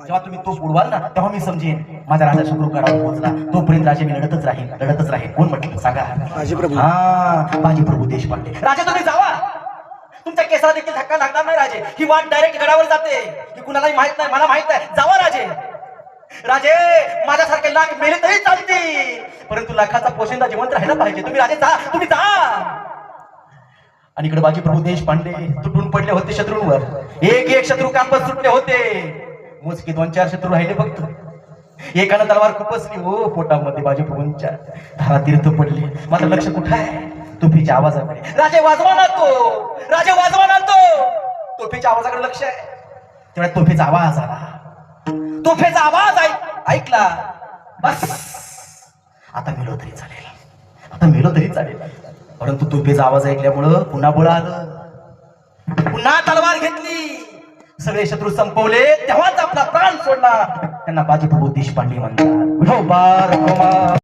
जेव्हा तुम्ही तो उडवाल ना तेव्हा मी समजेन माझा राजा शत्रुगडावर पोहोचला. तोपर्यंत राजे मी लढतच राहील. कोण म्हटलं सांगा? बाजी प्रभू देशपांडे. राजे तुम्ही जावा, तुमच्या केसाला देखील धक्का लागणार नाही राजे. ही वाट डायरेक्ट गडावर जाते ही कुणालाही माहित नाही, मला माहित आहे. जावा राजे. राजे माझ्यासारखे लाख मेले तरी चालतील, परंतु लाखाचा पोशिंदा जिवंत राहिला पाहिजे. तुम्ही राजे जा, तुम्ही जा. आणि इकडे बाजी प्रभू देशपांडे तुटून पडले होते शत्रूंवर. एक शत्रू कापत सुटले होते. मोजके 2-4 शत्रू राहिले फक्त. एकानं तलवार खुपसली हो पोटामध्ये. बाजी प्रभूंच्या धारा तीर्थ पडले. मात्र लक्ष कुठं आहे? तोफीच्या आवाजाकडे. राजे वाजवा ना तो. तोफीच्या आवाजाकडे लक्ष आहे. तेव्हा तोफीचा आवाज आला. तोफेचा आवाज ऐकला. बस आता मेलो तरी चालेल. परंतु तोफेचा आवाज ऐकल्यामुळं पुन्हा बळ आलं. पुन्हा तलवार घेतली. सगळे शत्रू संपवले. तेव्हाच आपला प्राण सोडला. त्यांना बाजी प्रभू देशपांडे म्हणतात.